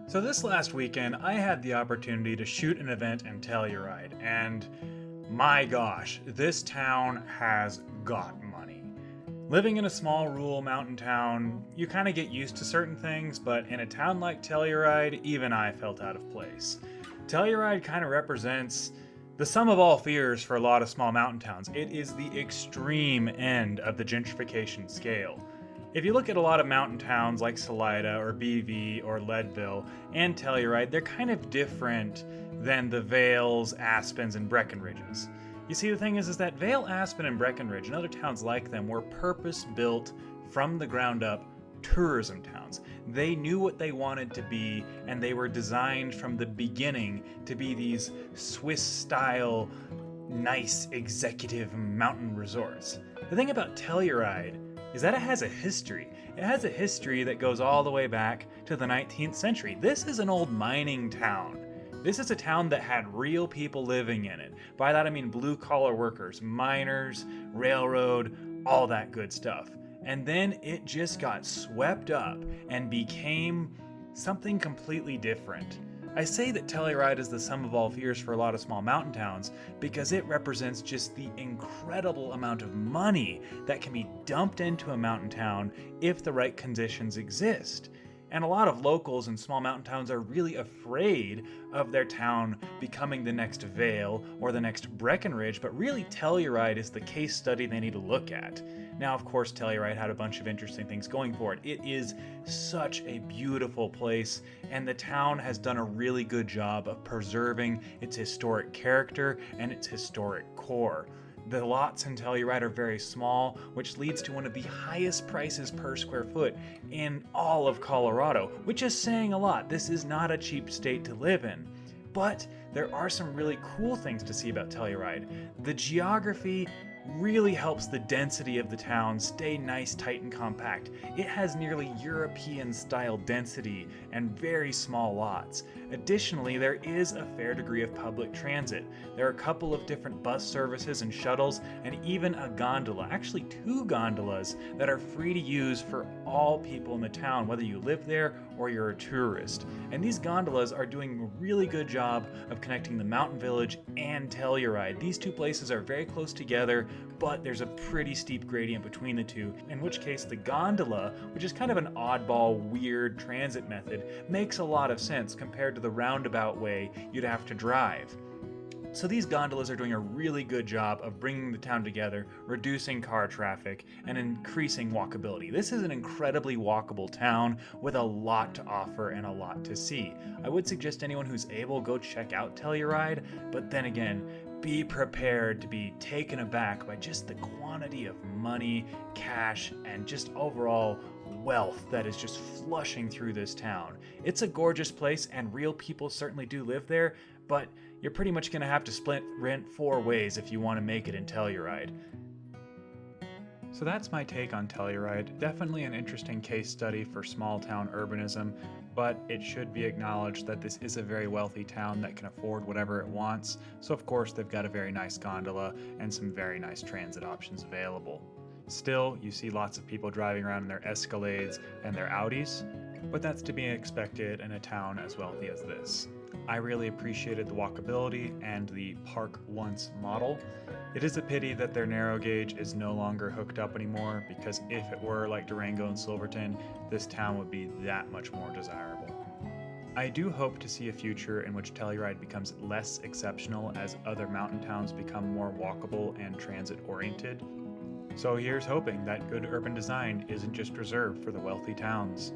So this last weekend, I had the opportunity to shoot an event in Telluride, and my gosh, this town has got money. Living in a small rural mountain town, you kind of get used to certain things, but in a town like Telluride, even I felt out of place. Telluride kind of represents the sum of all fears for a lot of small mountain towns. It is the extreme end of the gentrification scale. If you look at a lot of mountain towns like Salida or BV or Leadville and Telluride, they're kind of different than the Vales, Aspens, and Breckenridges. You see, the thing is that Vale, Aspen, and Breckenridge and other towns like them were purpose-built from the ground up tourism towns. They knew what they wanted to be, and they were designed from the beginning to be these Swiss-style, nice executive mountain resorts. The thing about Telluride is that it has a history. It has a history that goes all the way back to the 19th century. This is an old mining town. This is a town that had real people living in it. By that I mean blue-collar workers, miners, railroad, all that good stuff. And then it just got swept up and became something completely different. I say that Telluride is the sum of all fears for a lot of small mountain towns because it represents just the incredible amount of money that can be dumped into a mountain town if the right conditions exist. And a lot of locals in small mountain towns are really afraid of their town becoming the next Vale or the next Breckenridge, but really Telluride is the case study they need to look at. Now, of course, Telluride had a bunch of interesting things going for it. It is such a beautiful place, and the town has done a really good job of preserving its historic character and its historic core. The lots in Telluride are very small, which leads to one of the highest prices per square foot in all of Colorado, which is saying a lot. This is not a cheap state to live in. But there are some really cool things to see about Telluride. The geography really helps the density of the town stay nice, tight, and compact. It has nearly European-style density and very small lots. Additionally, there is a fair degree of public transit. There are a couple of different bus services and shuttles, and even a gondola, actually two gondolas, that are free to use for all people in the town, whether you live there or you're a tourist. And these gondolas are doing a really good job of connecting the mountain village and Telluride. These two places are very close together, but there's a pretty steep gradient between the two, in which case the gondola, which is kind of an oddball, weird transit method, makes a lot of sense compared to the roundabout way you'd have to drive. So these gondolas are doing a really good job of bringing the town together, reducing car traffic, and increasing walkability. This is an incredibly walkable town with a lot to offer and a lot to see. I would suggest anyone who's able go check out Telluride, but then again, be prepared to be taken aback by just the quantity of money, cash, and just overall wealth that is just flushing through this town. It's a gorgeous place, and real people certainly do live there, but you're pretty much going to have to split rent 4 ways if you want to make it in Telluride. So that's my take on Telluride. Definitely an interesting case study for small town urbanism, but it should be acknowledged that this is a very wealthy town that can afford whatever it wants. So of course they've got a very nice gondola and some very nice transit options available. Still, you see lots of people driving around in their Escalades and their Audis, but that's to be expected in a town as wealthy as this. I really appreciated the walkability and the park once model. It is a pity that their narrow gauge is no longer hooked up anymore, because if it were like Durango and Silverton, this town would be that much more desirable. I do hope to see a future in which Telluride becomes less exceptional as other mountain towns become more walkable and transit oriented. So here's hoping that good urban design isn't just reserved for the wealthy towns.